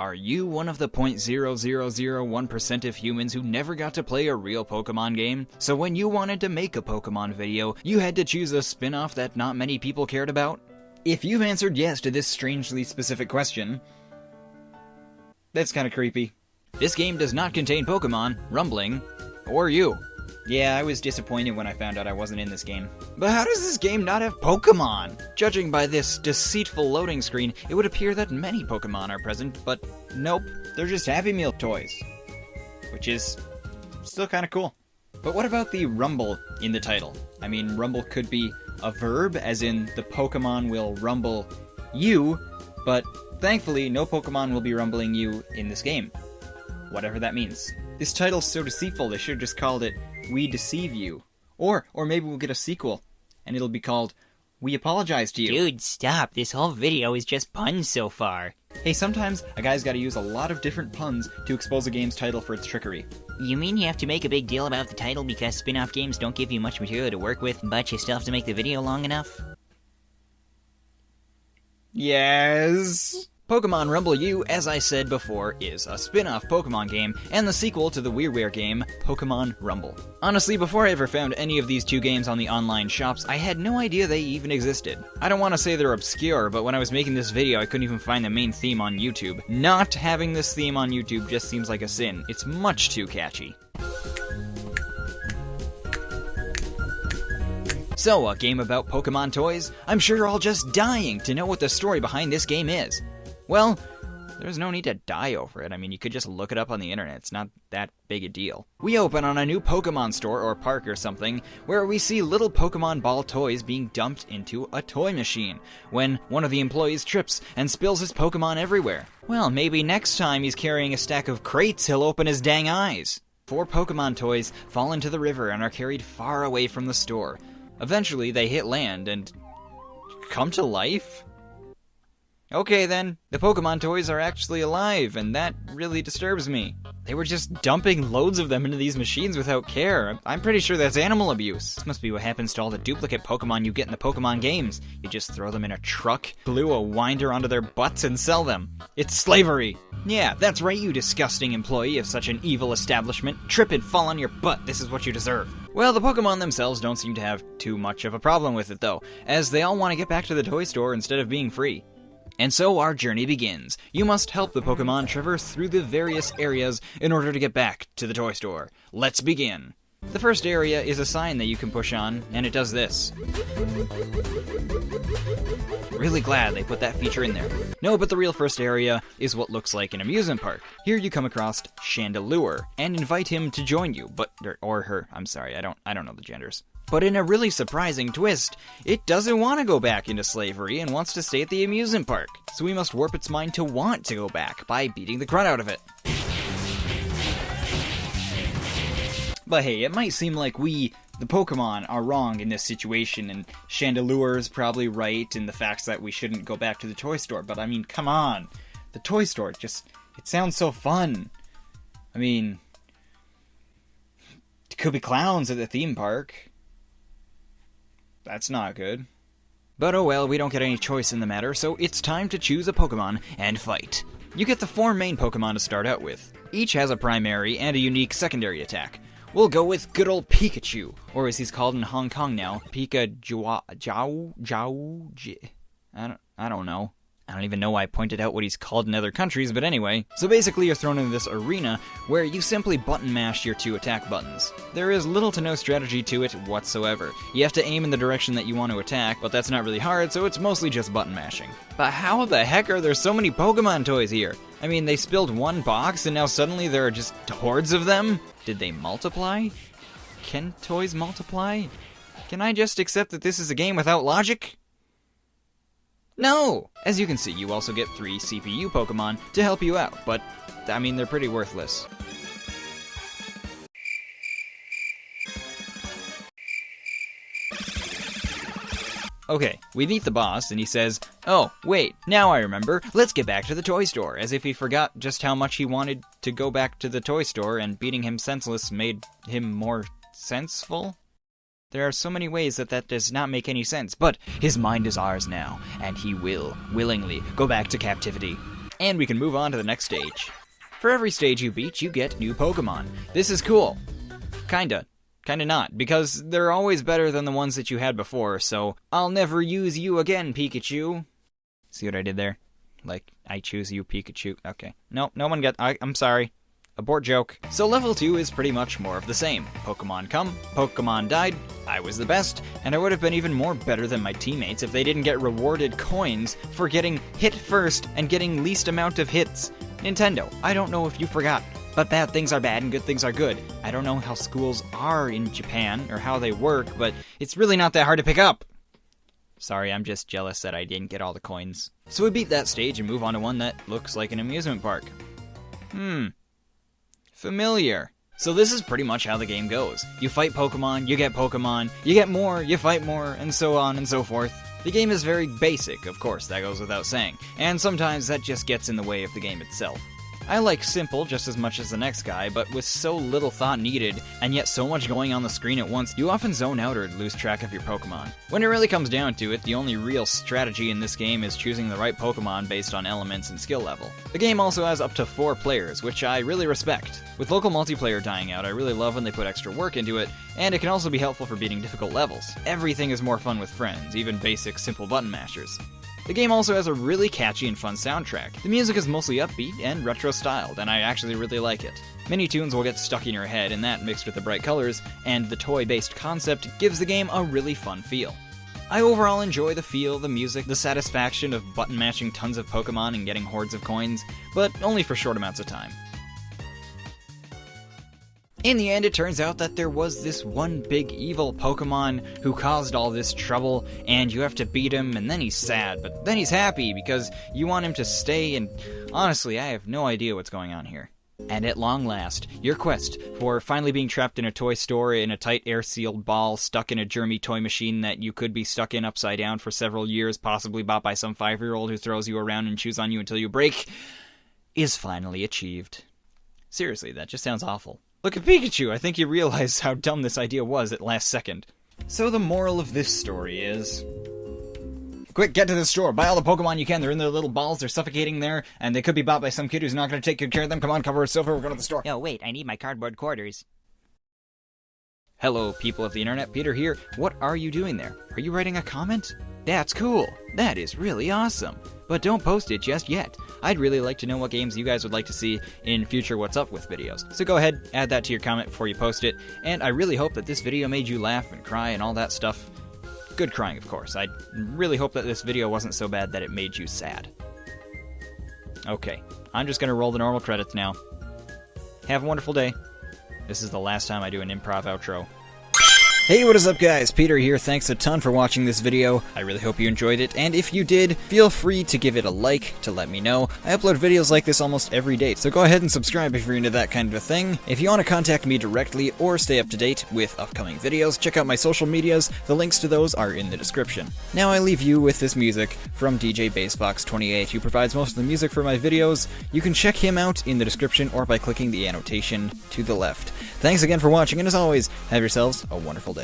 Are you one of the 0.0001% of humans who never got to play a real Pokemon game? So when you wanted to make a Pokemon video, you had to choose a spin-off that not many people cared about? If you've answered yes to this strangely specific question, that's kinda creepy. This game does not contain Pokemon, Rumbling, or you. Yeah, I was disappointed when I found out I wasn't in this game. But how does this game not have Pokemon? Judging by this deceitful loading screen, it would appear that many Pokemon are present, but nope, they're just Happy Meal toys. Which is still kinda cool. But what about the rumble in the title? I mean, rumble could be a verb, as in the Pokemon will rumble you, but thankfully no Pokemon will be rumbling you in this game. Whatever that means. This title's so deceitful, they should have just called it We Deceive You. Or maybe we'll get a sequel, and it'll be called We Apologize to You. Dude, stop. This whole video is just puns so far. Hey, sometimes a guy's gotta use a lot of different puns to expose a game's title for its trickery. You mean you have to make a big deal about the title because spin-off games don't give you much material to work with, but you still have to make the video long enough? Yes. Pokemon Rumble U, as I said before, is a spin-off Pokemon game, and the sequel to the WarioWare game, Pokemon Rumble. Honestly, before I ever found any of these two games on the online shops, I had no idea they even existed. I don't want to say they're obscure, but when I was making this video, I couldn't even find the main theme on YouTube. Not having this theme on YouTube just seems like a sin. It's much too catchy. So, a game about Pokemon toys? I'm sure you're all just dying to know what the story behind this game is. Well, there's no need to die over it. I mean, you could just look it up on the internet. It's not that big a deal. We open on a new Pokemon store or park or something, where we see little Pokemon ball toys being dumped into a toy machine, when one of the employees trips and spills his Pokemon everywhere. Well, maybe next time he's carrying a stack of crates, he'll open his dang eyes. 4 Pokemon toys fall into the river and are carried far away from the store. Eventually, they hit land and come to life? Okay then, the Pokemon toys are actually alive, and that really disturbs me. They were just dumping loads of them into these machines without care. I'm pretty sure that's animal abuse. This must be what happens to all the duplicate Pokemon you get in the Pokemon games. You just throw them in a truck, glue a winder onto their butts, and sell them. It's slavery. Yeah, that's right, you disgusting employee of such an evil establishment. Trip and fall on your butt, this is what you deserve. Well, the Pokemon themselves don't seem to have too much of a problem with it though, as they all want to get back to the toy store instead of being free. And so our journey begins. You must help the Pokemon traverse through the various areas in order to get back to the toy store. Let's begin. The first area is a sign that you can push on, and it does this. Really glad they put that feature in there. No, but the real first area is what looks like an amusement park. Here you come across Chandelure, and invite him to join you, or her, I'm sorry, I don't know the genders. But in a really surprising twist, it doesn't want to go back into slavery and wants to stay at the amusement park. So we must warp its mind to want to go back by beating the crud out of it. But hey, it might seem like we, the Pokemon, are wrong in this situation, and Chandelure is probably right in the facts that we shouldn't go back to the toy store, but I mean, come on. The toy store, it sounds so fun. I mean, it could be clowns at the theme park. That's not good. But oh well, we don't get any choice in the matter, so it's time to choose a Pokemon and fight. You get the 4 main Pokemon to start out with. Each has a primary and a unique secondary attack. We'll go with good old Pikachu, or as he's called in Hong Kong now, Pika-Jiao. I don't know. I don't even know why I pointed out what he's called in other countries, but anyway. So basically you're thrown into this arena where you simply button mash your 2 attack buttons. There is little to no strategy to it whatsoever. You have to aim in the direction that you want to attack, but that's not really hard, so it's mostly just button mashing. But how the heck are there so many Pokemon toys here? I mean, they spilled 1 box and now suddenly there are just hordes of them? Did they multiply? Can toys multiply? Can I just accept that this is a game without logic? No! As you can see, you also get 3 CPU Pokemon to help you out, but, I mean, they're pretty worthless. Okay, we meet the boss, and he says, "Oh, wait, now I remember, let's get back to the toy store," as if he forgot just how much he wanted to go back to the toy store, and beating him senseless made him more senseful? There are so many ways that does not make any sense, but his mind is ours now, and he will, willingly, go back to captivity. And we can move on to the next stage. For every stage you beat, you get new Pokemon. This is cool. Kinda not, because they're always better than the ones that you had before, so I'll never use you again, Pikachu. See what I did there? Like, I choose you, Pikachu. Okay. No one got... I'm sorry. Abort joke. So level 2 is pretty much more of the same. Pokemon come, Pokemon died, I was the best, and I would have been even more better than my teammates if they didn't get rewarded coins for getting hit first and getting least amount of hits. Nintendo, I don't know if you forgot, but bad things are bad and good things are good. I don't know how schools are in Japan or how they work, but it's really not that hard to pick up. Sorry, I'm just jealous that I didn't get all the coins. So we beat that stage and move on to one that looks like an amusement park. Familiar. So this is pretty much how the game goes. You fight Pokemon, you get more, you fight more, and so on and so forth. The game is very basic, of course, that goes without saying, and sometimes that just gets in the way of the game itself. I like simple just as much as the next guy, but with so little thought needed, and yet so much going on the screen at once, you often zone out or lose track of your Pokemon. When it really comes down to it, the only real strategy in this game is choosing the right Pokemon based on elements and skill level. The game also has up to 4 players, which I really respect. With local multiplayer dying out, I really love when they put extra work into it, and it can also be helpful for beating difficult levels. Everything is more fun with friends, even basic, simple button mashers. The game also has a really catchy and fun soundtrack. The music is mostly upbeat and retro-styled, and I actually really like it. Many tunes will get stuck in your head, and that mixed with the bright colors and the toy-based concept gives the game a really fun feel. I overall enjoy the feel, the music, the satisfaction of button mashing tons of Pokemon and getting hordes of coins, but only for short amounts of time. In the end, it turns out that there was this one big evil Pokemon who caused all this trouble, and you have to beat him, and then he's sad, but then he's happy because you want him to stay, and honestly, I have no idea what's going on here. And at long last, your quest for finally being trapped in a toy store in a tight air-sealed ball stuck in a germy toy machine that you could be stuck in upside down for several years, possibly bought by some 5-year-old who throws you around and chews on you until you break, is finally achieved. Seriously, that just sounds awful. Look at Pikachu, I think he realized how dumb this idea was at last second. So the moral of this story is... quick, get to the store, buy all the Pokemon you can, they're in their little balls, they're suffocating there, and they could be bought by some kid who's not going to take good care of them. Come on, cover with silver, we're going to the store. Yo, wait, I need my cardboard quarters. Hello, people of the internet, Peter here. What are you doing there? Are you writing a comment? That's cool. That is really awesome. But don't post it just yet. I'd really like to know what games you guys would like to see in future What's Up With videos. So go ahead, add that to your comment before you post it, and I really hope that this video made you laugh and cry and all that stuff. Good crying, of course. I really hope that this video wasn't so bad that it made you sad. Okay, I'm just gonna roll the normal credits now. Have a wonderful day. This is the last time I do an improv outro. Hey, what is up guys? Peter here. Thanks a ton for watching this video. I really hope you enjoyed it, and if you did, feel free to give it a like to let me know. I upload videos like this almost every day, so go ahead and subscribe if you're into that kind of a thing. If you want to contact me directly or stay up to date with upcoming videos, check out my social medias. The links to those are in the description. Now I leave you with this music from DJ BaseFox28, who provides most of the music for my videos. You can check him out in the description or by clicking the annotation to the left. Thanks again for watching, and as always, have yourselves a wonderful day.